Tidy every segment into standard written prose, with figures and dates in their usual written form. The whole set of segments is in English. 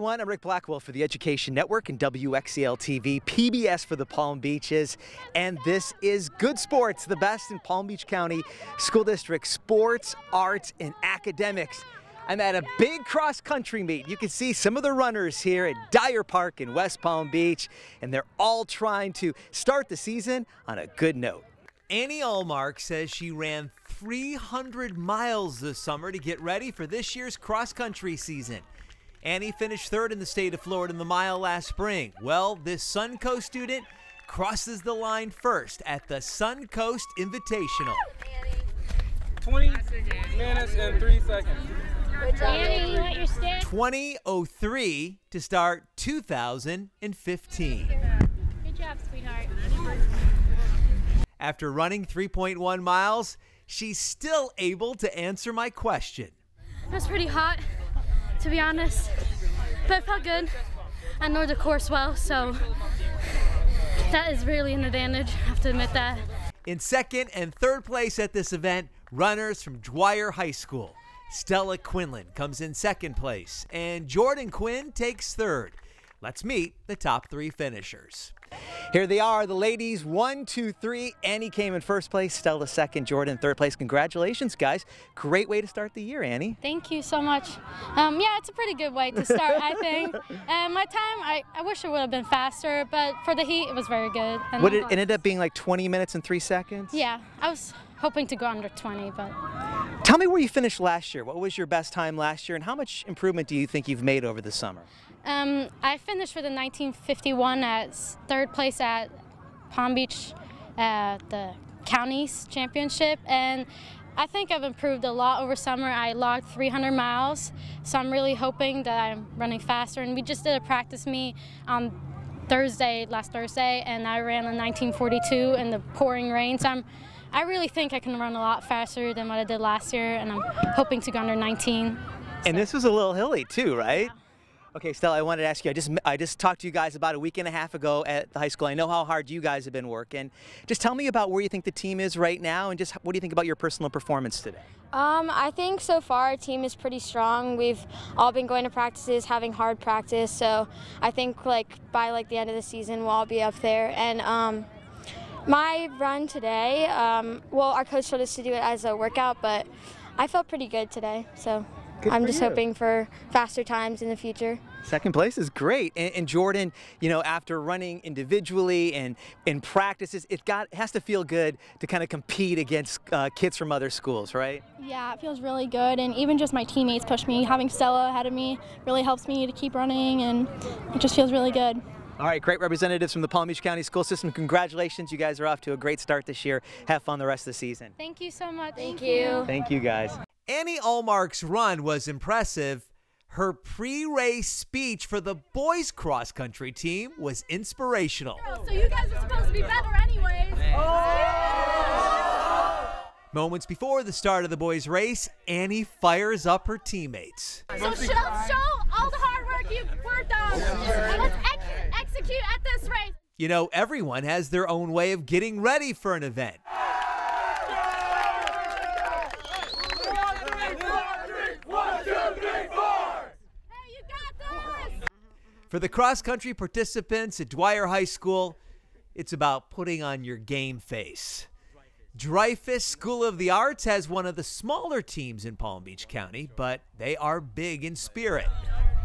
everyone. I'm Ric Blackwell for the Education Network and WXEL-TV, PBS for the Palm Beaches. And this is Good Sports, the best in Palm Beach County School District sports, arts, and academics. I'm at a big cross-country meet. You can see some of the runners here at Dyer Park in West Palm Beach, and they're all trying to start the season on a good note. Annie Allmark says she ran 300 miles this summer to get ready for this year's cross-country season. Annie finished third in the state of Florida in the mile last spring. Well, this Suncoast student crosses the line first at the Suncoast Invitational. 20 minutes and 3 seconds. Annie, you want your stick? 20:03 to start 2015. Good job, sweetheart. After running 3.1 miles, she's still able to answer my question. It was pretty hot, to be honest, but it felt good. I know the course well, so that is really an advantage. I have to admit that. In second and third place at this event, runners from Dyer High School. Stella Quinlan comes in second place, and Jordan Quinn takes third. Let's meet the top three finishers. Here they are, the ladies, 1, 2, 3. Annie came in first place, Stella second, Jordan third place. Congratulations, guys. Great way to start the year, Annie. Thank you so much. Yeah, it's a pretty good way to start, I think. My time, I wish it would have been faster, but for the heat, it was very good. And What, it ended up being like 20 minutes and 3 seconds? Yeah, I was hoping to go under 20, but... Tell me where you finished last year. What was your best time last year, and how much improvement do you think you've made over the summer? I finished with a 1951 at third place at Palm Beach, the county's championship, and I think I've improved a lot over summer. I logged 300 miles, so I'm really hoping that I'm running faster. And we just did a practice meet on last Thursday, and I ran a 1942 in the pouring rain. So I really think I can run a lot faster than what I did last year, and I'm hoping to go under 19. And this was a little hilly too, right? Yeah. Okay, Stella, I wanted to ask you, I just talked to you guys about a week and a half ago at the high school. I know how hard you guys have been working. Just tell me about where you think the team is right now, and just what do you think about your personal performance today? I think so far our team is pretty strong. We've all been going to practices, having hard practice, so I think by the end of the season we'll all be up there. And my run today, well, our coach told us to do it as a workout, but I felt pretty good today, so. I'm just hoping for faster times in the future. Second place is great. And Jordan, you know, after running individually and in practices, it has to feel good to kind of compete against kids from other schools, right? Yeah, it feels really good. And even just my teammates push me. Having Stella ahead of me really helps me to keep running, and it just feels really good. All right, great representatives from the Palm Beach County School System. Congratulations. You guys are off to a great start this year. Have fun the rest of the season. Thank you so much. Thank you. Thank you, guys. Annie Allmark's run was impressive. Her pre-race speech for the boys cross-country team was inspirational. So you guys are supposed to be better anyways. Oh! Moments before the start of the boys' race, Annie fires up her teammates. So show all the hard work you've worked on, and let's execute at this race. You know, everyone has their own way of getting ready for an event. For the cross-country participants at Dyer High School, it's about putting on your game face. Dreyfus School of the Arts has one of the smaller teams in Palm Beach County, but they are big in spirit.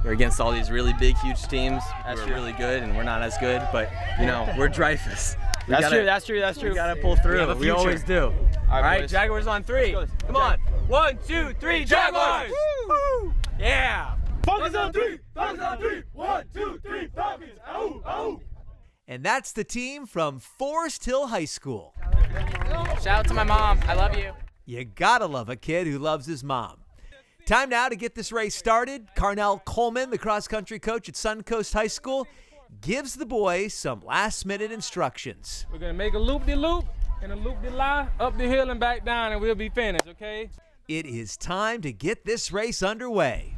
We're against all these really big, huge teams. That's really good, and we're not as good, but, you know, we're Dreyfus. That's true. We got to pull through. We always do. All right, Jaguars on 3. Come on. 1, 2, 3, Jaguars! Woo! Yeah! Falcons on 3! Falcons on 3! 1, 2, 3, Falcons! Ow, ow! And that's the team from Forest Hill High School. Shout out to my mom. I love you. You gotta love a kid who loves his mom. Time now to get this race started. Carnell Coleman, the cross-country coach at Suncoast High School, gives the boys some last-minute instructions. We're going to make a loop-de-loop and a loop-de-lie, up the hill and back down, and we'll be finished, okay? It is time to get this race underway.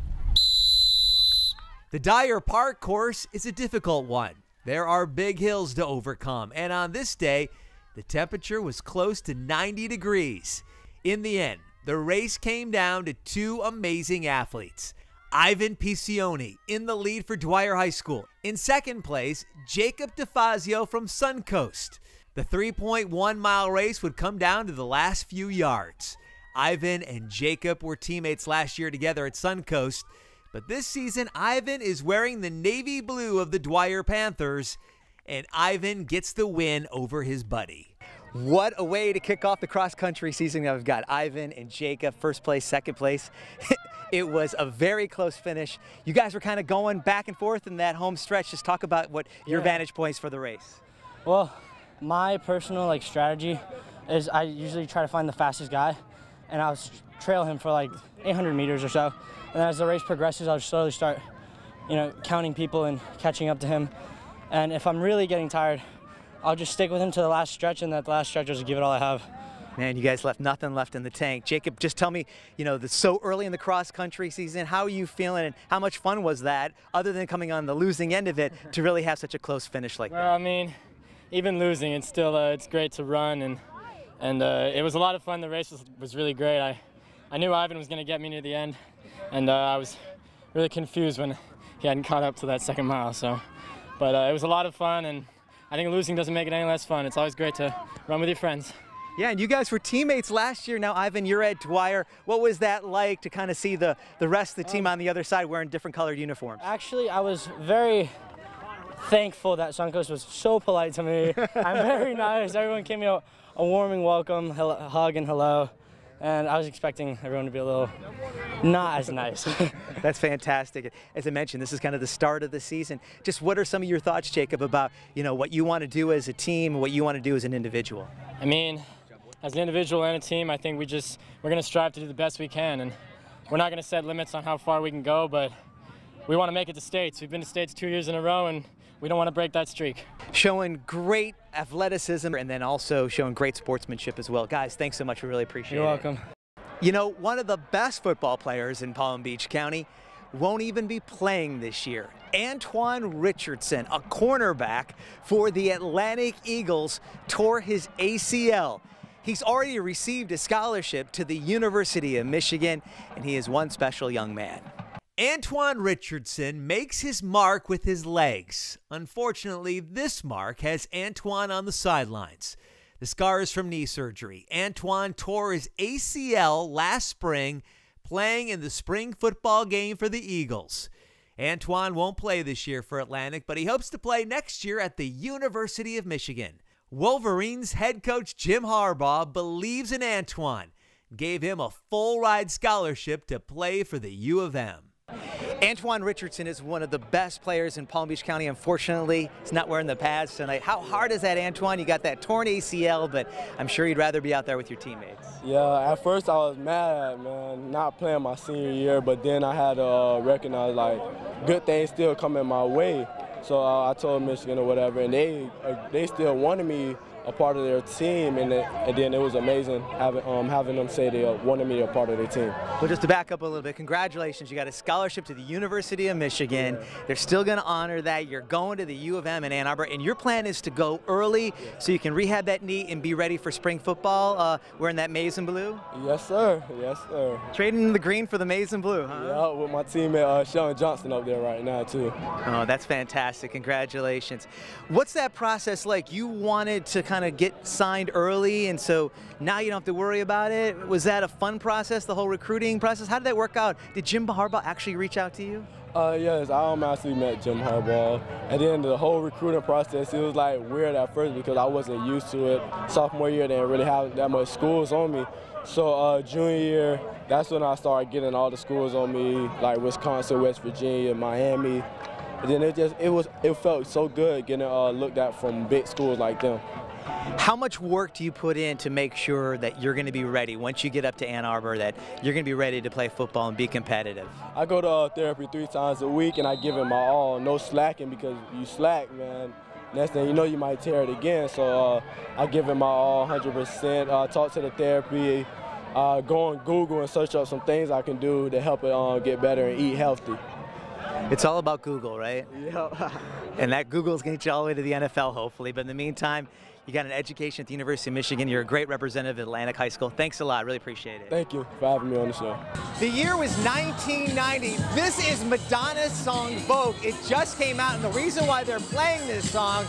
The Dyer Park course is a difficult one. There are big hills to overcome, and on this day, the temperature was close to 90 degrees. In the end, the race came down to two amazing athletes. Ivan Piccioni in the lead for Dwyer High School. In second place, Jacob DeFazio from Suncoast. The 3.1-mile race would come down to the last few yards. Ivan and Jacob were teammates last year together at Suncoast, but this season Ivan is wearing the navy blue of the Dwyer Panthers, and Ivan gets the win over his buddy. What a way to kick off the cross-country season. Now we've got Ivan and Jacob, first place, second place. It was a very close finish. You guys were kind of going back and forth in that home stretch. Just talk about what your vantage points for the race. Well, my personal strategy is I usually try to find the fastest guy, and I'll trail him for like 800 meters or so. And as the race progresses, I'll slowly start, counting people and catching up to him. And if I'm really getting tired, I'll just stick with him to the last stretch, and that last stretch, I'll just give it all I have. Man, you guys left nothing left in the tank. Jacob, just tell me, so early in the cross-country season, how are you feeling and how much fun was that, other than coming on the losing end of it, to really have such a close finish like that? Well, I mean, even losing, it's still it's great to run, and it was a lot of fun. The race was really great. I knew Ivan was going to get me near the end, and I was really confused when he hadn't caught up to that second mile. But it was a lot of fun, and I think losing doesn't make it any less fun. It's always great to run with your friends. Yeah, and you guys were teammates last year. Now, Ivan, you're at Dwyer. What was that like to kind of see the rest of the team on the other side wearing different colored uniforms? Actually, I was very thankful that Suncoast was so polite to me. I'm very nice. Everyone gave me a warming welcome, hug and hello. And I was expecting everyone to be a little not as nice. That's fantastic. As I mentioned, this is kind of the start of the season. Just what are some of your thoughts, Jacob, about what you want to do as a team and what you want to do as an individual? I mean, as an individual and a team, I think we're going to strive to do the best we can. And we're not going to set limits on how far we can go, but we want to make it to States. We've been to States 2 years in a row, and we don't want to break that streak. Showing great athleticism and then also showing great sportsmanship as well. Guys, thanks so much. We really appreciate it. You're welcome. One of the best football players in Palm Beach County won't even be playing this year. Antoine Richardson, a cornerback for the Atlantic Eagles, tore his ACL. He's already received a scholarship to the University of Michigan, and he is one special young man. Antoine Richardson makes his mark with his legs. Unfortunately, this mark has Antoine on the sidelines. The scar is from knee surgery. Antoine tore his ACL last spring playing in the spring football game for the Eagles. Antoine won't play this year for Atlantic, but he hopes to play next year at the University of Michigan. Wolverines head coach Jim Harbaugh believes in Antoine, gave him a full-ride scholarship to play for the U of M. Antoine Richardson is one of the best players in Palm Beach County. Unfortunately, he's not wearing the pads tonight. How hard is that, Antoine? You got that torn ACL, but I'm sure you'd rather be out there with your teammates. Yeah, at first I was mad, man, not playing my senior year, but then I had to recognize, good things still coming my way. So I told Michigan or whatever, and they still wanted me a part of their team, and then it was amazing having them say they wanted me a part of their team. Well, just to back up a little bit, congratulations. You got a scholarship to the University of Michigan. Yeah. They're still going to honor that. You're going to the U of M in Ann Arbor, and your plan is to go early so you can rehab that knee and be ready for spring football wearing that maize and blue? Yes, sir. Yes, sir. Trading the green for the maize and blue, huh? Yeah, with my teammate Sean Johnson up there right now, too. Oh, that's fantastic. Congratulations. What's that process like? You wanted to kind of get signed early, and so now you don't have to worry about it. Was that a fun process, the whole recruiting process? How did that work out? Did Jim Harbaugh actually reach out to you? Yes, I actually met Jim Harbaugh, and then the whole recruiting process, it was weird at first because I wasn't used to it. Sophomore year, they didn't really have that much schools on me. So junior year, that's when I started getting all the schools on me, like Wisconsin, West Virginia, Miami. And then it felt so good getting looked at from big schools like them. How much work do you put in to make sure that you're going to be ready once you get up to Ann Arbor, that you're going to be ready to play football and be competitive? I go to therapy 3 times a week, and I give it my all, no slacking, because you slack, man. Next thing you know, you might tear it again. So I give it my all, 100%. Talk to the therapy, go on Google and search up some things I can do to help it get better and eat healthy. It's all about Google, right? Yeah. And that Google's going to get you all the way to the NFL, hopefully. But in the meantime, You got an education at the University of Michigan. You're a great representative at Atlantic High School. Thanks a lot. Really appreciate it. Thank you for having me on the show. The year was 1990. This is Madonna's song Vogue. It just came out, and the reason why they're playing this song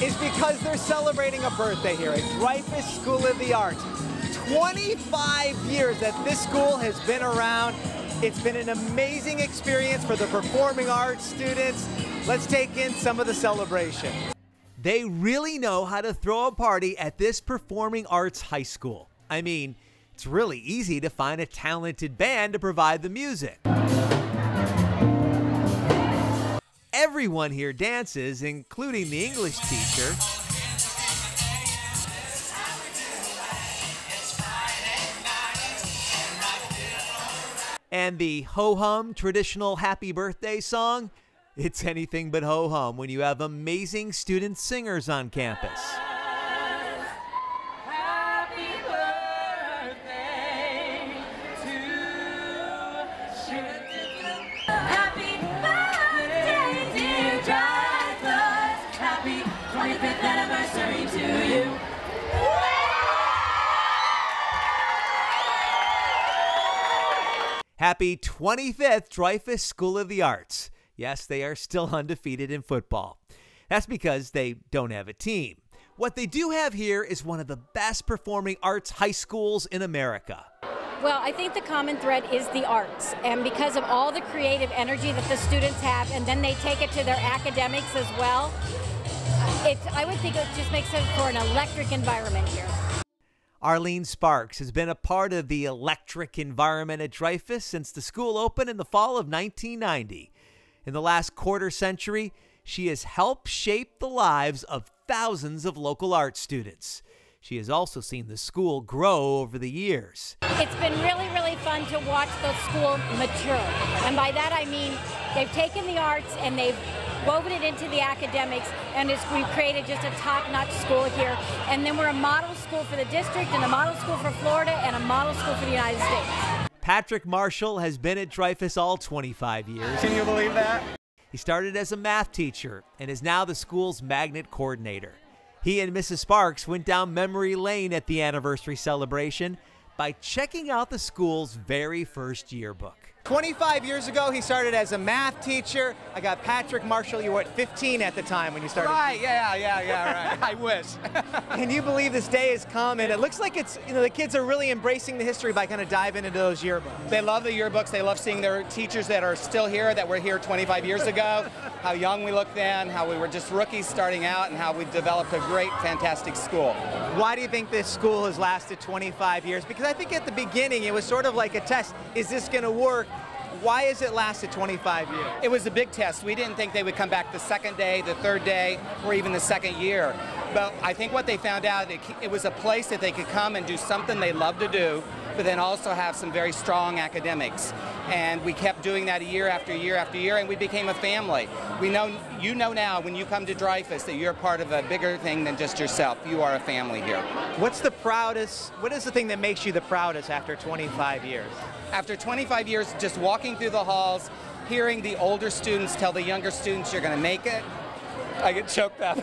is because they're celebrating a birthday here at Dreyfus School of the Arts. 25 years that this school has been around. It's been an amazing experience for the performing arts students. Let's take in some of the celebration. They really know how to throw a party at this performing arts high school. I mean, it's really easy to find a talented band to provide the music. Everyone here dances, including the English teacher. And the ho-hum traditional happy birthday song, it's anything but ho-hum when you have amazing student singers on campus. Happy birthday to you. Happy birthday, dear Dreyfus. Happy 25th anniversary to you. Happy 25th Dreyfus School of the Arts. Yes, they are still undefeated in football. That's because they don't have a team. What they do have here is one of the best performing arts high schools in America. Well, I think the common thread is the arts, and because of all the creative energy that the students have, and then they take it to their academics as well, I would think it just makes it for an electric environment here. Arlene Sparks has been a part of the electric environment at Dreyfus since the school opened in the fall of 1990. In the last quarter century, she has helped shape the lives of thousands of local art students. She has also seen the school grow over the years. It's been really, really fun to watch the school mature. And by that I mean they've taken the arts and they've woven it into the academics, and we've created just a top-notch school here. And then we're a model school for the district, and a model school for Florida, and a model school for the United States. Patrick Marshall has been at Dreyfus all 25 years. Can you believe that? He started as a math teacher and is now the school's magnet coordinator. He and Mrs. Sparks went down memory lane at the anniversary celebration by checking out the school's very first yearbook. 25 years ago, he started as a math teacher. I got Patrick Marshall. You were at 15 at the time when you started. Right, yeah, right. I wish. Can you believe this day has come? And it looks like it's, the kids are really embracing the history by kind of diving into those yearbooks. They love the yearbooks. They love seeing their teachers that are still here, that were here 25 years ago, how young we looked then, how we were just rookies starting out, and how we've developed a great, fantastic school. Why do you think this school has lasted 25 years? Because I think at the beginning, it was sort of like a test. Is this going to work? Why has it lasted 25 years? It was a big test. We didn't think they would come back the second day, the third day, or even the second year. But I think what they found out, it was a place that they could come and do something they love to do, but then also have some very strong academics. And we kept doing that year after year after year, and we became a family. We know, you know now when you come to Dreyfus that you're part of a bigger thing than just yourself. You are a family here. What's the proudest, what is the thing that makes you the proudest after 25 years? After 25 years, just walking through the halls, hearing the older students tell the younger students, you're going to make it. I get choked up.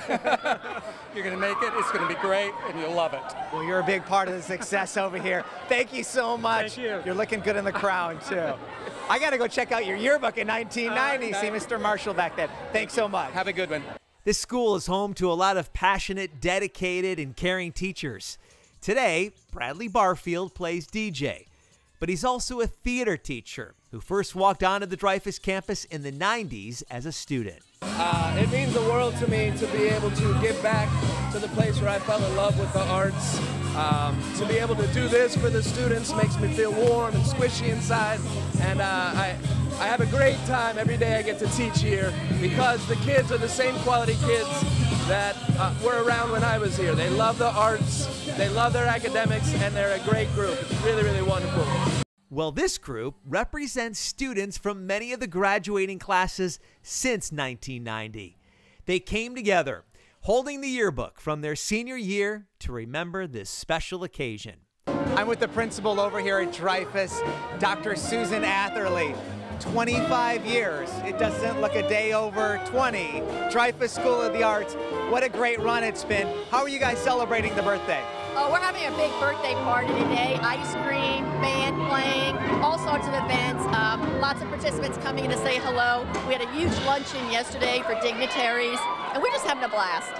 You're going to make it, it's going to be great, and you'll love it. Well, you're a big part of the success over here. Thank you so much. Thank you. You're looking good in the crown, too. I got to go check out your yearbook in 1990, see Mr. Marshall back then. Thanks so much. Have a good one. This school is home to a lot of passionate, dedicated, and caring teachers. Today, Bradley Barfield plays DJ, but he's also a theater teacher who first walked onto the Dreyfus campus in the 90s as a student. It means the world to me to be able to give back to the place where I fell in love with the arts. To be able to do this for the students makes me feel warm and squishy inside, and I have a great time every day I get to teach here because the kids are the same quality kids that were around when I was here. They love the arts, they love their academics, and they're a great group. It's really, really wonderful. Well, this group represents students from many of the graduating classes since 1990. They came together, holding the yearbook from their senior year to remember this special occasion. I'm with the principal over here at Dreyfus, Dr. Susan Atherley. 25 years. It doesn't look a day over 20. Dreyfus School of the Arts, what a great run it's been. How are you guys celebrating the birthday? Oh, we're having a big birthday party today. Ice cream, band playing, all sorts of events. Lots of participants coming in to say hello. We had a huge luncheon yesterday for dignitaries, and we're just having a blast.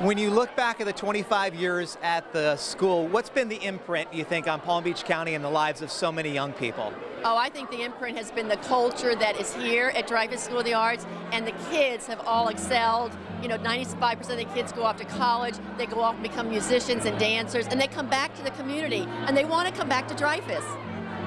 When you look back at the 25 years at the school, what's been the imprint, you think, on Palm Beach County and the lives of so many young people? Oh, I think the imprint has been the culture that is here at Dreyfus School of the Arts, and the kids have all excelled. You know, 95% of the kids go off to college, they go off and become musicians and dancers, and they come back to the community, and they want to come back to Dreyfus.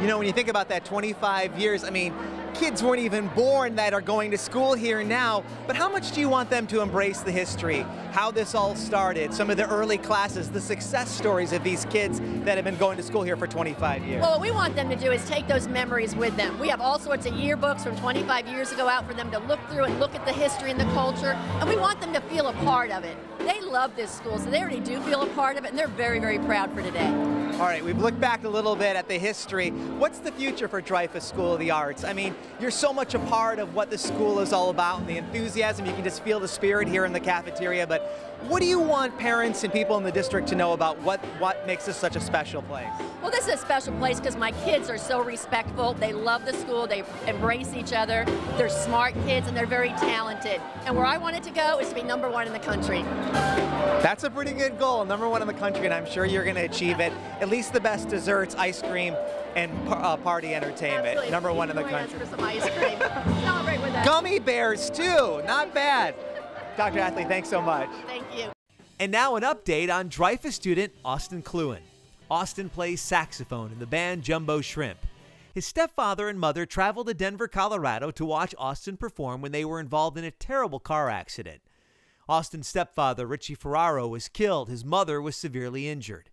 You know, when you think about that 25 years, I mean, kids weren't even born that are going to school here now, but how much do you want them to embrace the history, how this all started, some of the early classes, the success stories of these kids that have been going to school here for 25 years? Well, what we want them to do is take those memories with them. We have all sorts of yearbooks from 25 years ago out for them to look through and look at the history and the culture, and we want them to feel a part of it. They love this school, so they already do feel a part of it, and they're very, very proud for today. All right, we've looked back a little bit at the history. What's the future for Dreyfus School of the Arts? I mean, you're so much a part of what the school is all about and the enthusiasm. You can just feel the spirit here in the cafeteria, but what do you want parents and people in the district to know about what makes this such a special place? Well, this is a special place because my kids are so respectful. They love the school. They embrace each other. They're smart kids and they're very talented. And where I want it to go is to be #1 in the country. That's a pretty good goal, #1 in the country, and I'm sure you're going to achieve it. At least the best desserts, ice cream, and party entertainment. Absolutely. #1 in the country. For some ice cream. Celebrate with us. Gummy bears too, not bad. Dr. Athley, thanks so much. Thank you. And now an update on Dreyfus student Austin Cluin. Austin plays saxophone in the band Jumbo Shrimp. His stepfather and mother traveled to Denver, Colorado to watch Austin perform when they were involved in a terrible car accident. Austin's stepfather, Richie Ferraro, was killed. His mother was severely injured.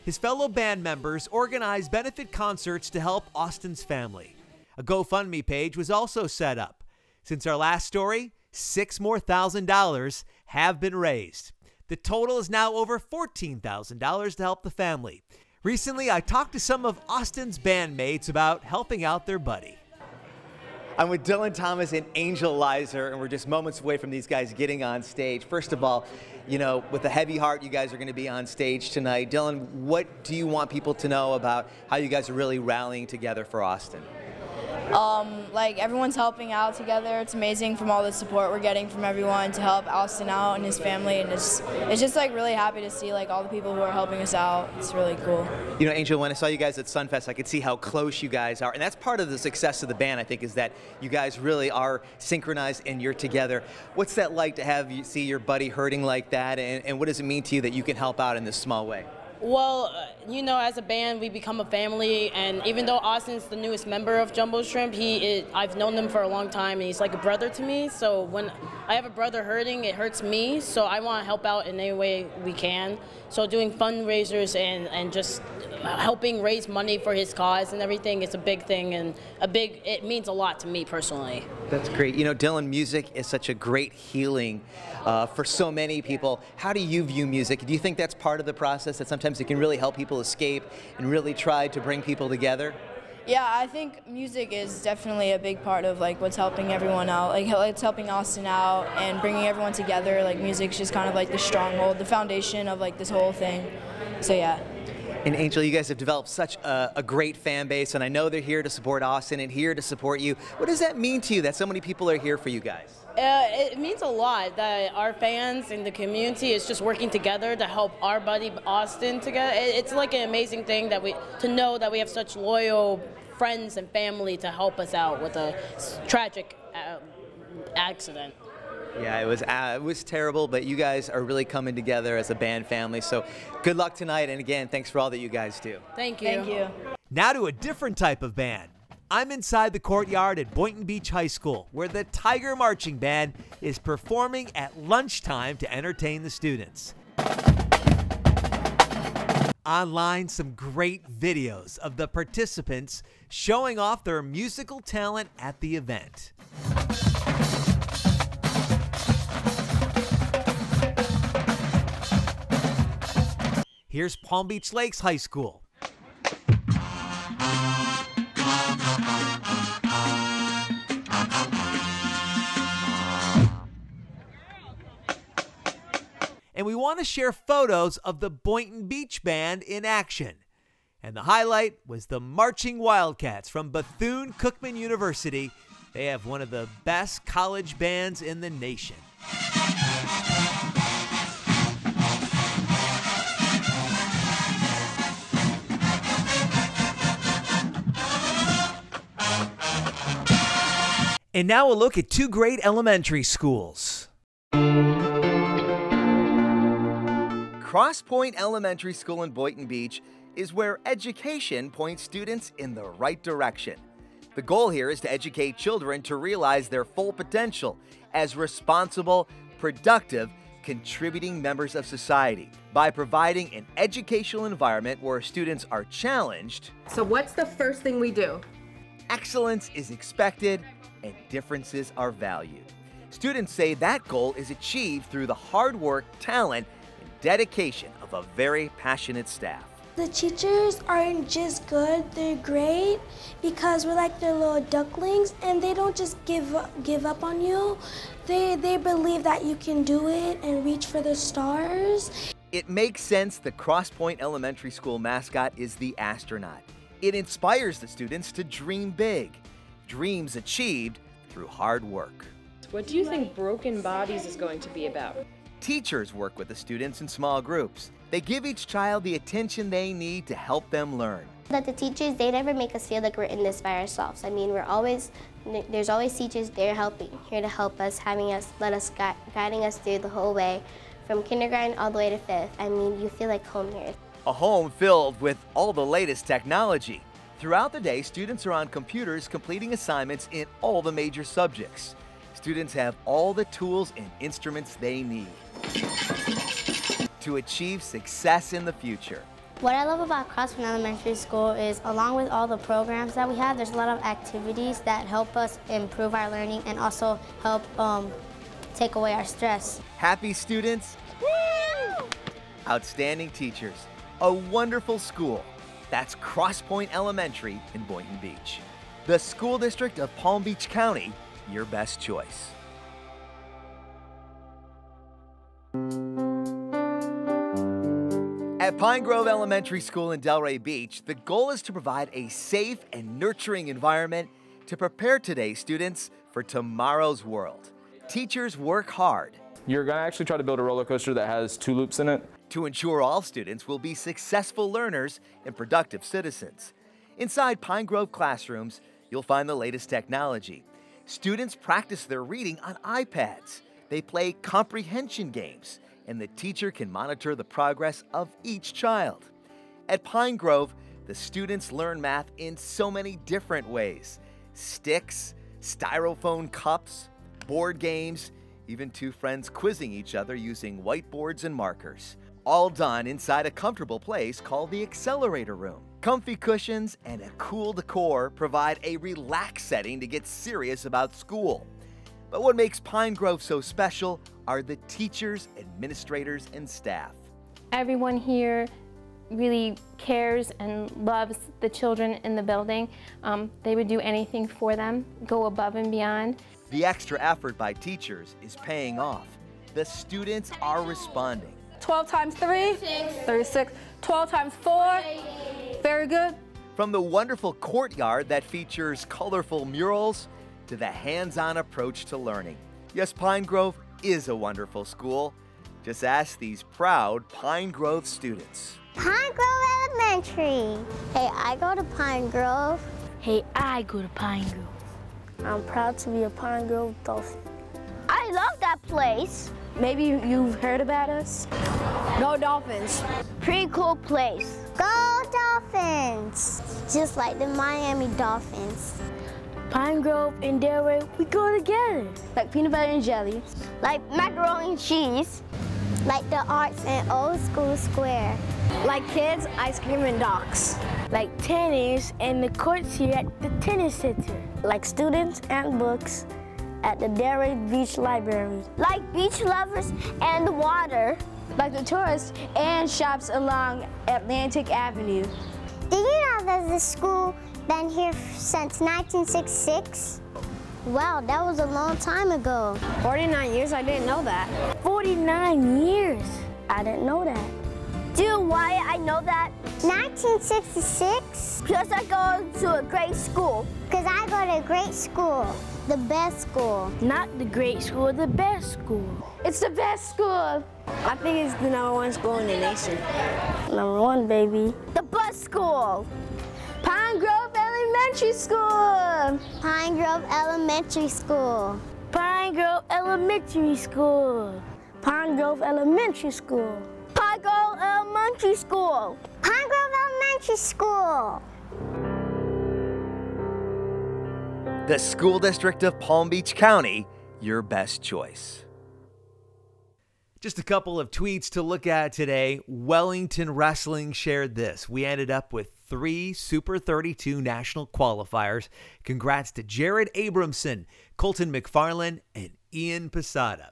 His fellow band members organized benefit concerts to help Austin's family. A GoFundMe page was also set up. Since our last story, $6,000 have been raised. The total is now over $14,000 to help the family. Recently, I talked to some of Austin's bandmates about helping out their buddy. I'm with Dylan Thomas and Angel Lizer, and we're just moments away from these guys getting on stage. First of all, you know, with a heavy heart, you guys are going to be on stage tonight. Dylan, what do you want people to know about how you guys are really rallying together for Austin? Like, everyone's helping out together. It's amazing from all the support we're getting from everyone to help Austin out and his family, and it's just like really happy to see like all the people who are helping us out. It's really cool. You know, Angel, when I saw you guys at Sunfest, I could see how close you guys are, and that's part of the success of the band, I think, is that you guys really are synchronized and you're together. What's that like to have you see your buddy hurting like that, and what does it mean to you that you can help out in this small way? Well, you know, as a band, we become a family, and even though Austin's the newest member of Jumbo Shrimp, I've known him for a long time, and he's like a brother to me. So when I have a brother hurting, it hurts me, so I want to help out in any way we can. So doing fundraisers and just helping raise money for his cause and everything is a big thing, and it means a lot to me personally. That's great. You know, Dylan, music is such a great healing for so many people. How do you view music? Do you think that's part of the process, that sometimes it can really help people escape and really try to bring people together? Yeah, I think music is definitely a big part of like what's helping everyone out. Like it's helping Austin out and bringing everyone together. Like music's just kind of like the stronghold, the foundation of like this whole thing. So yeah. And Angel, you guys have developed such a great fan base, and I know they're here to support Austin and here to support you. What does that mean to you that so many people are here for you guys? It means a lot that our fans and the community is just working together to help our buddy Austin together. It's like an amazing thing that to know that we have such loyal friends and family to help us out with a tragic accident. Yeah, it was terrible, but you guys are really coming together as a band family. So good luck tonight, and again, thanks for all that you guys do. Thank you. Thank you. Now to a different type of band. I'm inside the courtyard at Boynton Beach High School, where the Tiger Marching Band is performing at lunchtime to entertain the students. Online, some great videos of the participants showing off their musical talent at the event. Here's Palm Beach Lakes High School. and we want to share photos of the Boynton Beach Band in action. And the highlight was the Marching Wildcats from Bethune-Cookman University. They have one of the best college bands in the nation. And now we'll look at two great elementary schools. Cross Point Elementary School in Boynton Beach is where education points students in the right direction. The goal here is to educate children to realize their full potential as responsible, productive, contributing members of society by providing an educational environment where students are challenged. So what's the first thing we do? Excellence is expected and differences are valued. Students say that goal is achieved through the hard work, talent, and dedication of a very passionate staff. The teachers aren't just good, they're great because we're like their little ducklings and they don't just give up on you. They believe that you can do it and reach for the stars. It makes sense the Cross Point Elementary School mascot is the astronaut. It inspires the students to dream big. Dreams achieved through hard work. What do you think Broken Bodies is going to be about? Teachers work with the students in small groups. They give each child the attention they need to help them learn. That the teachers, they never make us feel like we're in this by ourselves. I mean, there's always teachers there here to help us, guiding us through the whole way, from kindergarten all the way to 5th. I mean, you feel like home here. A home filled with all the latest technology. Throughout the day, students are on computers completing assignments in all the major subjects. Students have all the tools and instruments they need to achieve success in the future. What I love about Cross Point Elementary School is, along with all the programs that we have, there's a lot of activities that help us improve our learning and also help take away our stress. Happy students, woo! Outstanding teachers, a wonderful school. That's Cross Point Elementary in Boynton Beach. The school district of Palm Beach County, your best choice. At Pine Grove Elementary School in Delray Beach, the goal is to provide a safe and nurturing environment to prepare today's students for tomorrow's world. Teachers work hard. You're going to actually try to build a roller coaster that has 2 loops in it. To ensure all students will be successful learners and productive citizens. Inside Pine Grove classrooms, you'll find the latest technology. Students practice their reading on iPads. They play comprehension games, and the teacher can monitor the progress of each child. At Pine Grove, the students learn math in so many different ways. Sticks, styrofoam cups, board games, even 2 friends quizzing each other using whiteboards and markers. All done inside a comfortable place called the Accelerator Room. Comfy cushions and a cool decor provide a relaxed setting to get serious about school. But what makes Pine Grove so special are the teachers, administrators, and staff. Everyone here really cares and loves the children in the building. They would do anything for them, go above and beyond. The extra effort by teachers is paying off. The students are responding. 12 times 3, 36. 12 times 4, very good. From the wonderful courtyard that features colorful murals to the hands-on approach to learning. Yes, Pine Grove is a wonderful school. Just ask these proud Pine Grove students. Pine Grove Elementary. Hey, I go to Pine Grove. Hey, I go to Pine Grove. I'm proud to be a Pine Grove Dolphin. I love that place. Maybe you've heard about us. Go Dolphins. Pretty cool place. Go Dolphins. Just like the Miami Dolphins. Pine Grove and Delray, we go together. Like peanut butter and jelly. Like macaroni and cheese. Like the arts and old school square. Like kids, ice cream and docks. Like tennis and the courts here at the tennis center. Like students and books at the Delray Beach Library. Like beach lovers and the water. Like the tourists and shops along Atlantic Avenue. Do you know that the school been here since 1966? Wow, that was a long time ago. 49 years, I didn't know that. 49 years. I didn't know that. Do you know why I know that? 1966? Because I go to a great school. Because I go to a great school. The best school. Not the great school, the best school. It's the best school. I think it's the #1 school in the nation. #1, baby. The bus school. Pine Grove Elementary School. Pine Grove Elementary School. Pine Grove Elementary School. Pine Grove Elementary School. Pine Grove Elementary School. Pine Grove Elementary School. The School District of Palm Beach County, your best choice. Just a couple of tweets to look at today. Wellington Wrestling shared this. We ended up with 3 Super 32 national qualifiers. Congrats to Jared Abramson, Colton McFarland, and Ian Posada.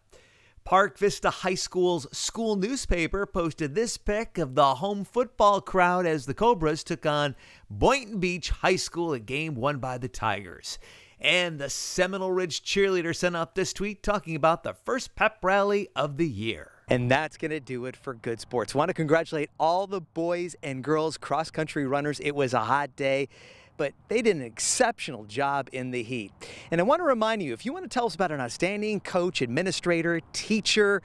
Park Vista High School's school newspaper posted this pic of the home football crowd as the Cobras took on Boynton Beach High School, a game won by the Tigers. And the Seminole Ridge cheerleader sent out this tweet talking about the first pep rally of the year. And that's going to do it for Good Sports. I want to congratulate all the boys and girls cross-country runners. It was a hot day, but they did an exceptional job in the heat. And I want to remind you, if you want to tell us about an outstanding coach, administrator, teacher,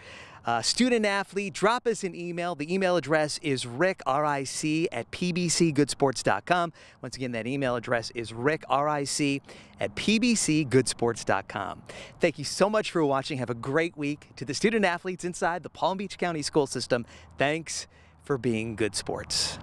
student athlete, drop us an email. The email address is ric, R-I-C, at pbcgoodsports.com. Once again, that email address is ric, R-I-C, at pbcgoodsports.com. Thank you so much for watching. Have a great week. To the student athletes inside the Palm Beach County school system, thanks for being good sports.